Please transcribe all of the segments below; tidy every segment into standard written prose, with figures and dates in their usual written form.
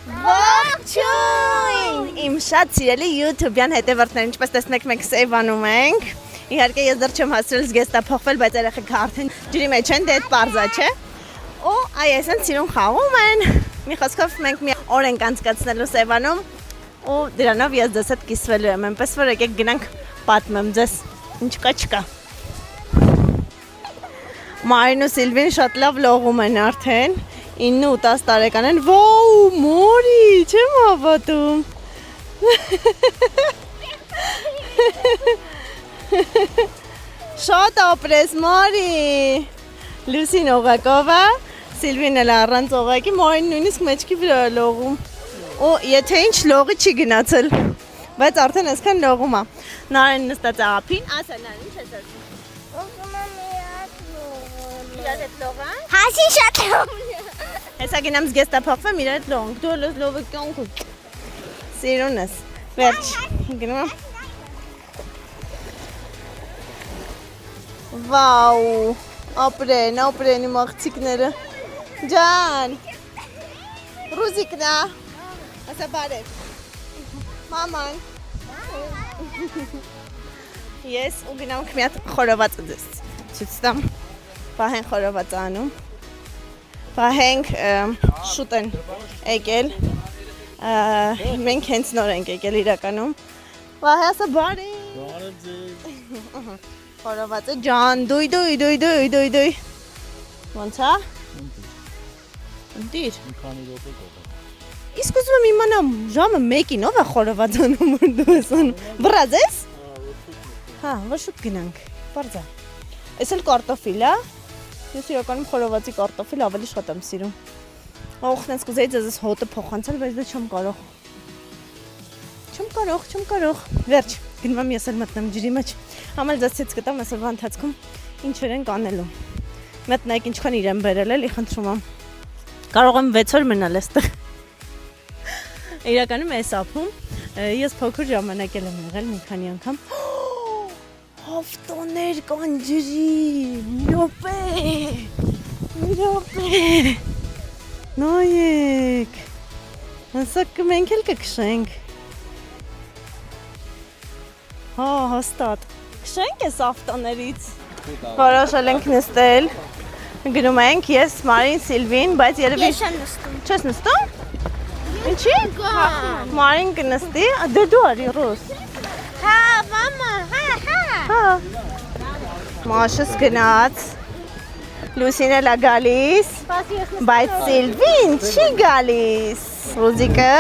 Ողջույն! Իմ շատ սիրելի YouTube-յան հետևորդներ, ինչպես տեսնեք, մենք սեյվանում ենք։ Իհարկե ես դեռ չեմ հասցրել զգեստափոխվել, բայց երեխեքը արդեն ջրի մեջ են, դե այդ պարզա չէ։ Ու այ այսպես սիրուն խաղում են։ Մի խոսքով մենք մի օր ենք անցկացնելու սեյվանում ու դրանով ես ձեզ հետ կիսվելու եմ, այնպես որ եկեք գնանք պատմեմ ձեզ ինչ կա չկա։ Մարին ու Սիլվին շատ լավ լողում են արդեն, 9 ու 10 տարեկան են, վոու, մորի, չեմ հավատում։ Շատ ապրես, մորի։ Լուսին օղակով է, Սիլվին էլ առանց օղակի, մորին նույնիսկ մեջքի վրա լողում։ Ու եթե ինչ լողի չի գնացել, բայց արդեն այսքան լողում է։ Նարեն նստած է ափին, ասա Նարեն, ինչ ես ասում։ Իրար հետ լողանք։ Հասի շատ լողում։ Հեսա գնամ զգեստափոխվեմ, իրար հետ լողանք, դու լոզ լովը կյանքու։ Սիրուն ես, վերջ, գնում եմ։ Վաու, ապրեն իմ աղցիկները։ Ջան, Ռուզիկնա, ասա բարև, մաման։ Ես ու գնանք մի հատ խորովածը ձեզ ցույց տամ։ Պահենք խորովածը անում։ Պահենք շուտ են եկել։ Մենք հենց նոր ենք եկել իրականում։ Պահե ասա բարի։ Բարև ձեզ։ Խորովածը ջան, դույ։ Ոնց է։ Ընտիր։ Մի քանի րոպե կողա։ Իսկ ուզում եմ իմանամ ժամը 1-ին ով է խորոված անում որ դու ես անում։ Բռած ես։ Հա, որ շուտ գնանք։ Բարձա։ Էս էլ կարտոֆիլ է։ Ես իրականում խորովածի կարտոֆիլ ավելի շատ եմ սիրում։ Օխնես կուզեի ձեզ հոտը փոխանցել, բայց դե չեմ կարող։ Չեմ կարող։ Վերջ, գնում եմ ես էլ մտնեմ ջրի մեջ։ Համել ձեզ ցույց կտամ այսօրվա ընթացքում ինչեր են կանելու։ Մտնեք ինչքան իրեն բերել էլի, խնդրում եմ։ Կարող եմ 6 օր մնալ այստեղ։ Իրականում էս ափում ես փոքր ժամանակ եմ եղել մի քանի անգամ։ Ավտոներ կան ջրի, մի րոպե։ Նայեք։ Հեսակ մենք էլ կքշենք։ Հա, հաստատ։ Քշենք էս ավտոներից։ Որոշել ենք նստել։ Գնում ենք ես, Մարին, Սիլվին, բայց երևի Ես եմ նստում։ Չես նստում։ Ինչի՞։ Մարին կնստի, դե դու արի ռուս։ Հա, մամա, հա։ Մաշս գնաց։ Լուսին էլ է գալիս, բայց Սիլվին չի գալիս։ Ռուզիկը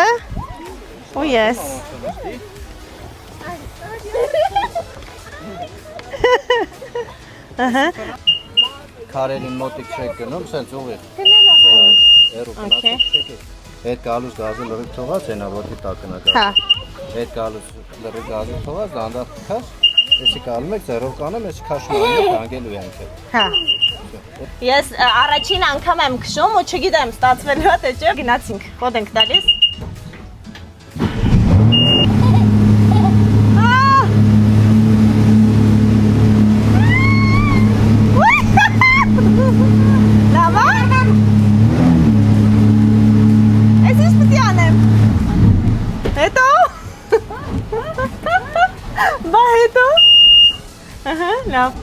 ու ես։ Քարերին մոտիկ չեք գնում, սենց ուղիղ։ Okay. Այդ գալուց գազը լրիվ թողած, հենա ոտի տակնա գազը։ Հա։ Այդ գալուց լրիվ գազը թողած, դանդաղ քաշ, եսի կալում եք, ձերով կանեմ, եսի քաշում անեք, հանգելու ենք է։ Հա։ Ես առաջին անգամ եմ քշում ու չգիտեմ, ստացվելու է թե չէ, գնացինք, կոդ ենք տալիս։ Լավ։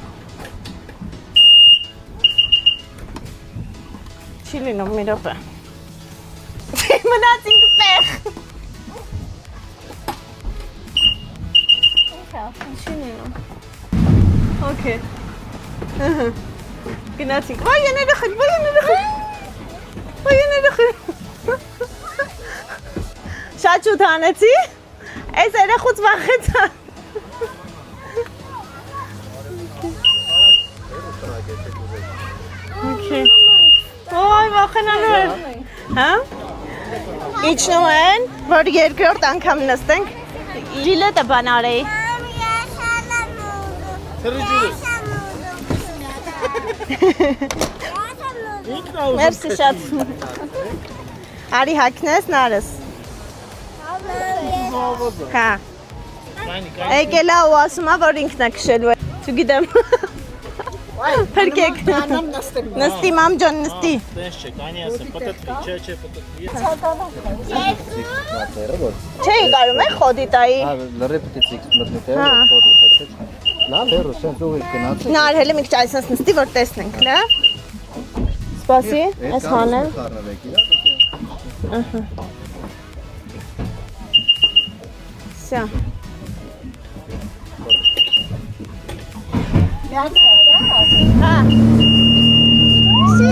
Չի լինում մի րոպե։ Մնացինք ստեղ։ Չի լինում։ Okay։ Գնացինք։ Վայ երեխեք։ Շատ շուտ հանեցի։ Այս երեխուց վախեցա։ Okay. Ոյ, վախենալու էր։ Հա? Իջնում են, որ երկրորդ անգամ նստենք։ Ժիլետը բան արեի։ Մերսի շատ։ Արի հակնես նարս։ Հա։ Եկելա ու ասում է, որ ինքն է քշելու է։ Չգիտեմ։ Փրկեք։ Նստի մամ ջան, նստի։ Տես չէ, կանի ասեմ, պտտվի, չէ, պտտվի։ Չէի կարում է խոդի տայի։ Լրիվ պիտի ցիքս մտնի թե ֆոտո հետեչ։ Լավ հերո սենց ուղիղ գնացի։ Նար հələ մի քիչ այսպես նստի որ տեսնենք, լա։ Սպասի, այս հանեմ։ Ահա։ Всё. Հա։ Սի։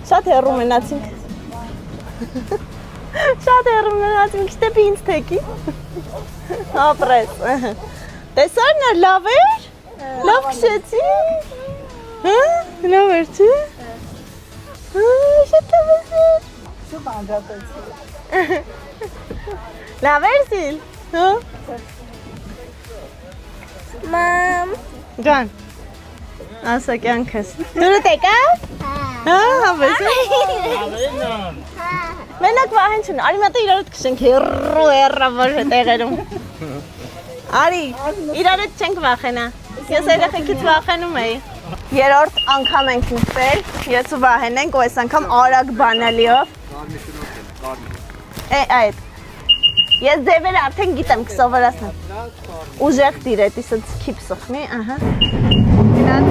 Շատ հեռու մնացինք։ Շատ հեռու մնացինք, շտեպի ինձ թեկի։ Ապրես։ Տեսար նա լավ էր։ Լավ քշեցի։ Հա, լավ էր չէ։ Շատ լավ էր։ Շուտ անդրադեցի։ Լավ էր սիլ։ Հա։ Մամ։ Ջան։ Ասա կյանքս։ Դուրը տեկավ։ Հա, հավես։ Մենակ վահեն չուն, արի մատը իրարդ կշենք հեռու հեռավոր տեղերում։ Արի, իրարդ չենք վախենա, ես երեխեքից վախենում էի։ Երորդ անգամ ենք նստել, ես ու վահեն ենք ու այս անգամ արագ բանալիով։ Այդ, ես ձևերը արդեն գիտեմ կսովորասնեմ։ Ուժեղ դիրետ, իսը ձքիպ սխմի, ահա։ Գնաց։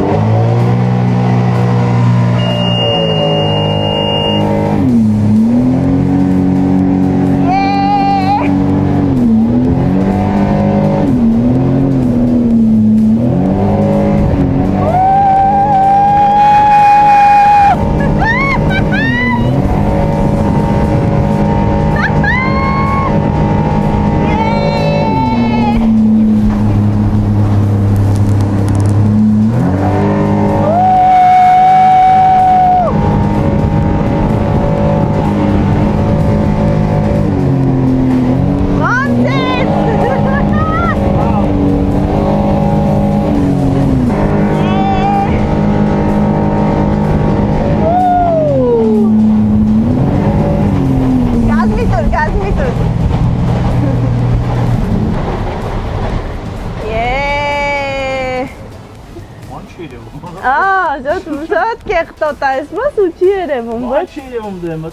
Շատ կեղտոտ այս մաս ու չի երևում, բայց չի երևում դեմը։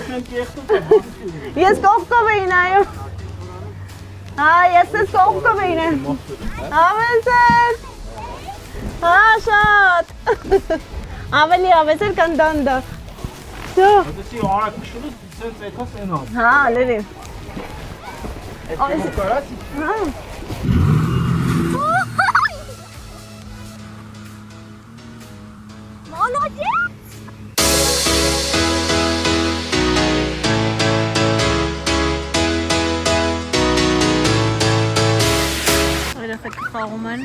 Շեն կեղտոտ է, ես կողքով էի նայում։ Հա, ես ես կողքով էի նայում։ Ավեսեր։ Հա, շատ։ Ավելի ավեսեր կան դանդաղ։ Դեսի արագ քշելուց սենց եկա սենա։ Հա, լրիվ։ Այդ կարած։ Հա։ Երեխեքը խաղում են,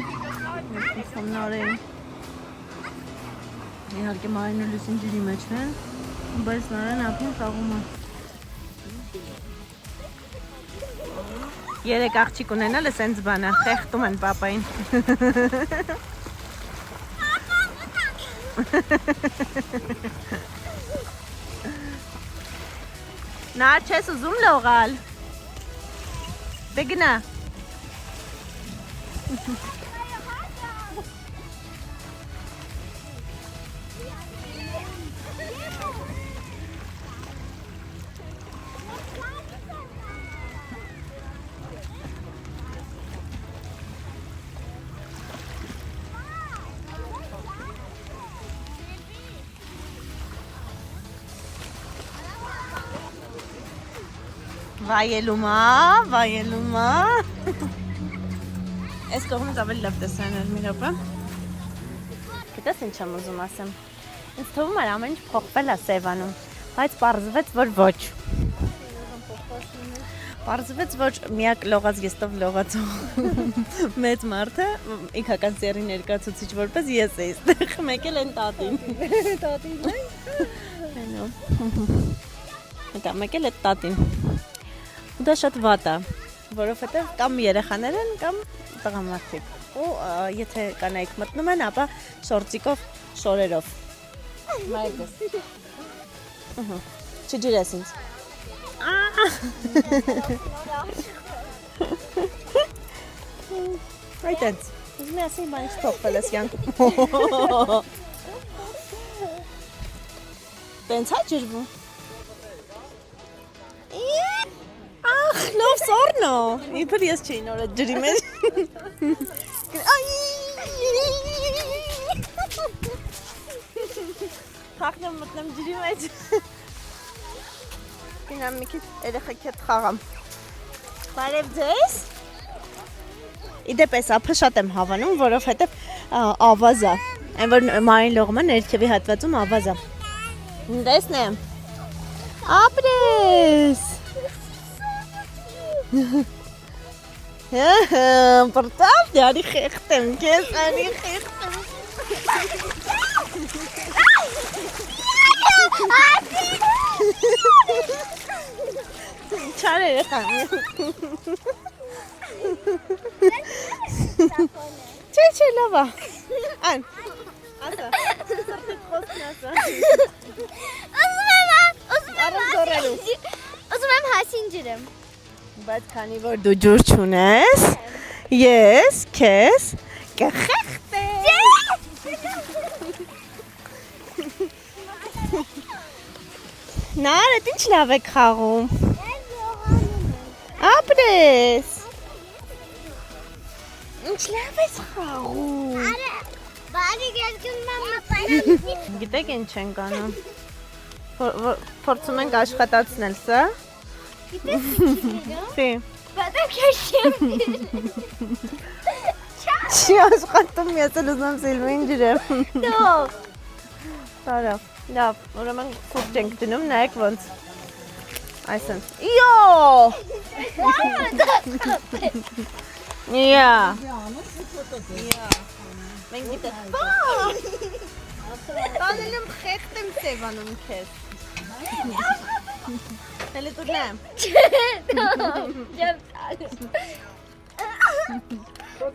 ես խմնարեին, իհարկե Մարին ու Լուսին ջրի մեջ են, բայց նարեն ապին խաղում են։ Երեք աղջիկ ունենալը սենց բան է, խեղտում են պապային։ Նար չես ուզում լողալ։ Դե գնա։ Վայելում է։ Այս կողմից ավելի լավ տեսանել մի րոպե։ Գիտես ինչ եմ ուզում ասեմ։ Ինձ թվում էր ամեն ինչ փոխվել է Սևանում, բայց պարզվեց, որ ոչ։ Պարզվեց, որ միակ լողած գեստով լողացող մեծ մարդը ինքական սերի ներկայացուցիչ որպես ես էի ստեղ, մեկ էլ են տատին։ Տատին է։ Այնո։ Դա մեկ էլ է տատին։ Ու դա շատ վատ է, որովհետև կամ երեխաներ են, կամ տղամարդիկ։ Ու եթե կանայք մտնում են, ապա շորտիկով, շորերով։ Մայրս։ Չջրես ինձ։ Right then. Ուզում եմ ասել, բանից թողվել ես յանք։ Տենց հա ջրվում։ Ախ, լով սորնո։ Իբր ես չէի նորը ջրի մեջ։ Փախնեմ մտնեմ ջրի մեջ։ Գնամ մի քիչ երեխեք հետ խաղամ։ Բարև ձեզ։ Իդեպ էս ափը շատ եմ հավանում, որովհետև ավազ է։ Այն որ մարին լողում է ներքևի հատվածում ավազ է։ Տեսնեմ։ Ապրես։ Պրտավ, դարի խեղտ եմ, կես անի խեղտ եմ։ Չար երեխան։ Չէ, լավ է։ Ան, ասա, սրտիտ խոսքն ասա։ Ուզում եմ հասին ջրեմ։ Բայց քանի որ դու ջուր չունես, ես քեզ կխեղտեմ։ Նարդ, ինչ լավ եք խաղում։ Ապրես։ Ինչ լավ ես խաղում։ Բարի գերգում մամա։ Գիտեք ինչ ենք անում։ Փորձում ենք աշխատացնել սա։ Գիտես ինչ է։ Չի։ Բադակ քաշեմ։ Չի աշխատում, ես էլ ուզում եմ Սիլվին ջրեմ։ Դող։ Բարավ, լավ, ուրեմն սուրճ ենք դնում, նայեք ոնց։ Այսինքն։ Իո! Իա։ Մենք գիտենք։ Տանել եմ խեղտ եմ Սևանում քեզ։ Հələ դուրնեմ։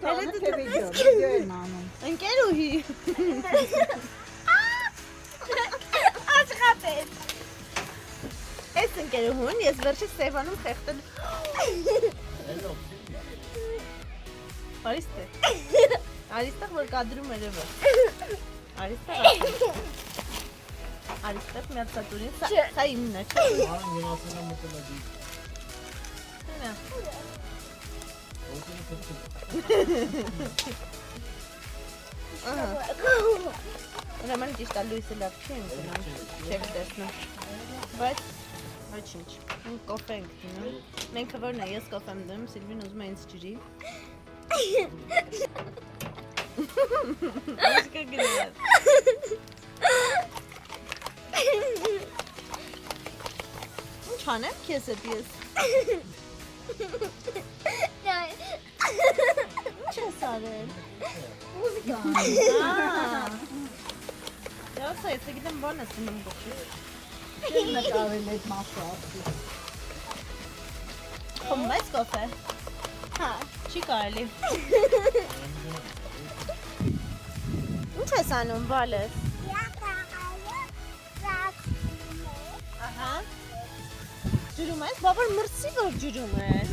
Հələ դուրնեմ։ Ընկերուհի։ Աշխատեց։ Այս ընկերուհուն ես վերջից Սևանում խեղտել։ Արիստե։ Արիստեղ որ կադրում երևը։ Արիստեղ։ Արիստեղ մի հատ սատուրին, սա իմն է, չէ՞։ Ուրեմն ճիշտ է լույսը լավ չի ընկնում, չեք տեսնում, բայց ոչինչ, մենք կոֆե ենք դնում, մենքը որն է, ես կոֆե եմ դնում, Սիլվին ուզում է ինձ ջրի։ Ինչ կգնես։ Ինչ անեմ քեզ հետ ես։ Ինչ ես արել։ Մուզիկա։ Դասա, ես գիտեմ բան ես դնում գոհի։ Չեմ նկարել այդ մասը։ Խմում ես կոֆե։ Հա, չի կարելի։ Ինչ ես անում, բալես։ Ահա։ Ջրում ես, բաբար մրցի որ ջրում ես։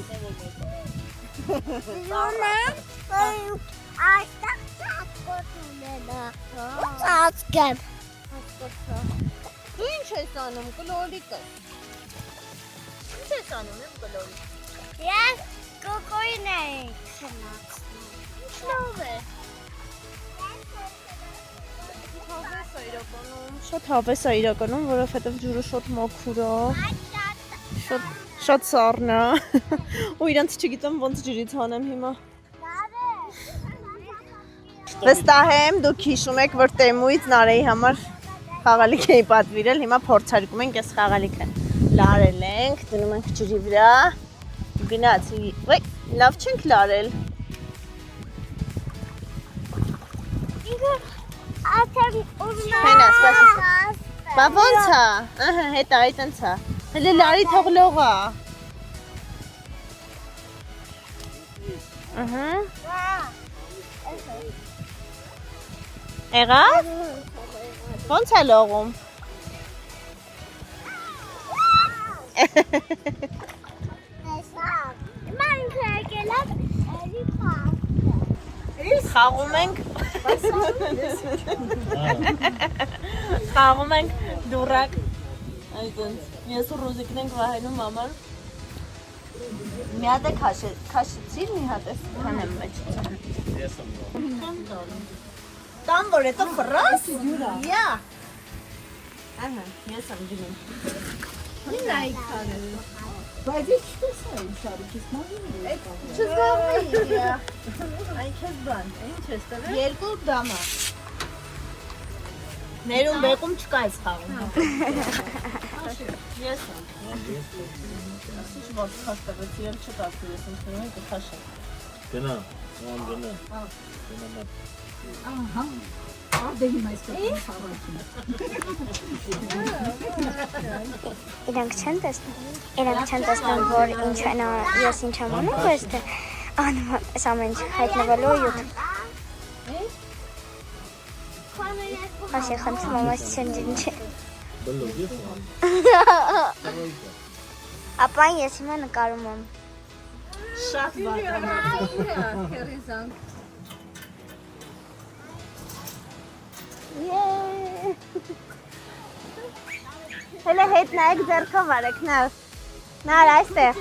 Ծածկեմ։ Դու ինչ ես անում, կլորիկը։ Ինչ ես անում, եմ կլորիկ։ Ես կոկոին էի քնացնում։ Ինչ լավ է։ Հավես է իրականում, շատ հավես է իրականում, որովհետև ջուրը շատ մաքուր է, շատ Շատ սառն է։ Ու իրանց չգիտեմ ոնց ջրից հանեմ հիմա։ Վստահ եմ դուք հիշում եք, որ Տեմուից Նարեի համար խաղալիք էի պատվիրել, հիմա փորձարկում ենք այս խաղալիքը։ Լարել ենք, դնում ենք ջրի վրա։ Գնացի, վայ, լավ չենք լարել։ Հենա, սպասի։ Բա ոնց է։ Ահա, հետա այտենց է։ Հələ լարի թողլողա։ Ահա։ Եղավ։ Ոնց է լողում։ Խաղում ենք։ Խաղում ենք դուրակ։ Այդպես։ Ես ու Ռոզիկն ենք վահենում մաման։ Մի հատ է քաշեցիր, մի հատ է հանեմ մեջ։ Ես եմ։ Տամ որ հետո ֆրաս։ Յա։ Ահա, ես եմ գնում։ Նայ քարը։ Բայց ի՞նչ տեսա իմ շարքից մամին։ Չզբաղվի։ Այն քեզ բան, ինչ ես տվել։ Երկու դամա։ Ներում բեկում չկա այս խաղում։ Ես եմ։ Ինչ որ խաստավեց, իրեն չկասի, ես ինձ խնում եմ կխաշեմ։ Գնա, ման գնա։ Գնա։ Ահա։ Արդե հիմա այսպես խաղացում։ Իրանք չեն տեսնում, որ ինչ են, ես ինչ եմ անում, բայց թե անում այս ամեն ինչ հայտնվելու YouTube։ Ասի խնդրում ամաս չեն ջինչ։ Ապան ես հիմա նկարում եմ։ Շատ վատ է։ Հələ հետ նայեք ձեռքով արեք, նար այստեղ։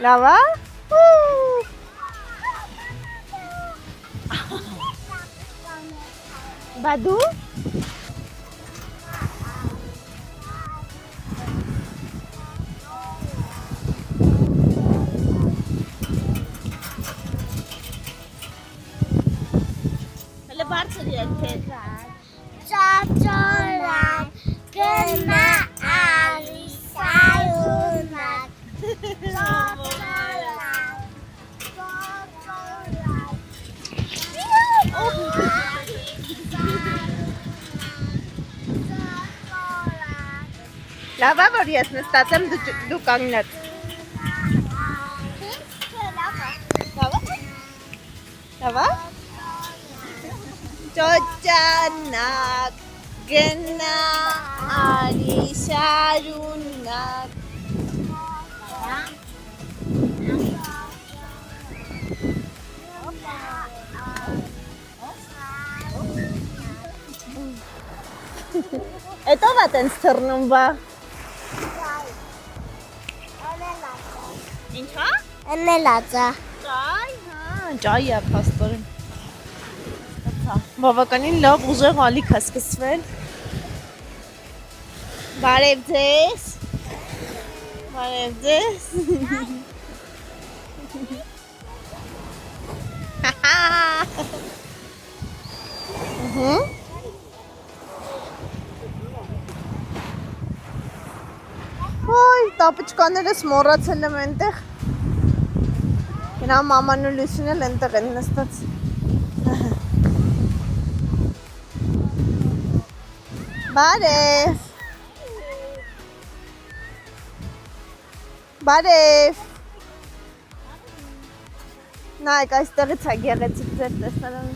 Լավ է։ Բա դու։ Հələ բարձր երկեք։ Ճաճորակ գնա արիսայունակ Լավ է, որ ես նստած եմ, դու կանգնած։ Լավ է։ Ճոճանակ գնա արի շարունակ Էտո վա տենց թռնում բա։ Ինչ հա։ Էնելածա Ճայ, հա, ճայ է փաստորեն։ Բավականին լավ ուժեղ ալիք է սկսվել։ Բարև ձեզ։ Բարև ձեզ։ Ոյ, տապիչկաներս մոռացել եմ այնտեղ։ Գնա մաման ու Լուսին էլ այնտեղ են նստած։ Բարև։ Բարև։ Նայեք, այստեղից է գեղեցիկ ձեր տեսարանը։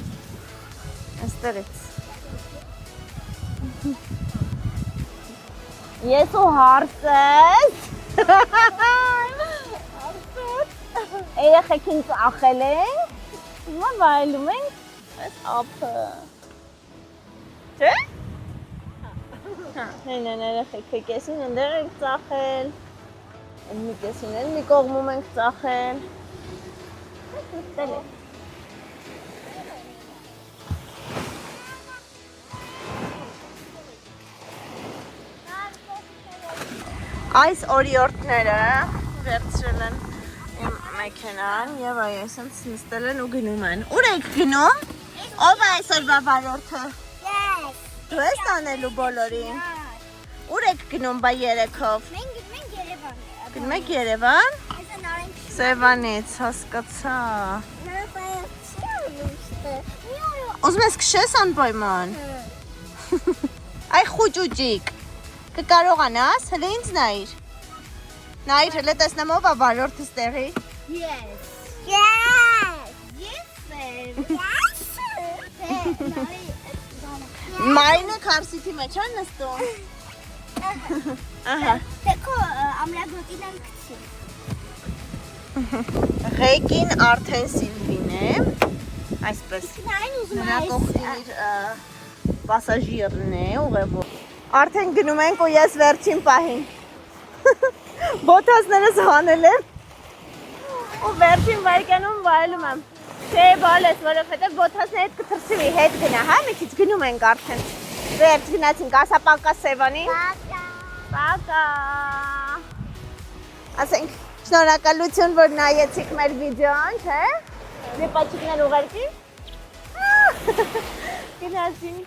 Այստեղից։ Ես ու հարցես։ Երեխեքին ծախել ենք։ Հիմա վայելում ենք այս ափը։ Չէ՞։ Հենան երեխեքը կեսին ընդեղ ենք ծախել։ Մի կեսին էլ մի կողմում ենք ծախել։ Նստել ենք։ Այս օրիորդները վերցրել են իմ մեքենան եւ այս ինձ նստել են ու գնում են։ Ուր եք գնում։ Ո՞վ է այսօրվա վարորդը։ Yes. Դու ես տանելու բոլորին։ Ուր եք գնում բա երեքով։ Մենք Երևան։ Գնում եք Երևան։ Այս նարինջ Սևանից, հասկացա։ նարինջ։ Ուզում ես քշես անպայման։ Այ խուճուճիկ։ Կկարողանաս, հələ ինձ նայիր։ Նայիր, հələ տեսնեմ ով է վարորդս տեղի։ Yes. Yes. Yes. Մարինը քարսիթի մեջ է նստում։ Ահա։ Տեկո ամրագոտին անքցի։ Ղեկին արդեն Սիլվին է։ Այսպես։ Նարին ուզում Նրա կողքին իր պասաժիրն է ուղևոր։ Արդեն գնում ենք ու ես վերջին պահին։ Բոթասներս հանել եմ։ Ու վերջին վայրկյանում վայելում եմ։ Չէ, բալես, որովհետև բոթասն հետ կթռցվի, հետ գնա, հա, մի քիչ գնում ենք արդեն։ Վերջ գնացինք, ասա պակա Սևանի։ Պակա։ Ասենք, շնորհակալություն, որ նայեցիք մեր վիդեոն, չէ։ Դե պաչիկներ ուղարկի։ Գնացինք։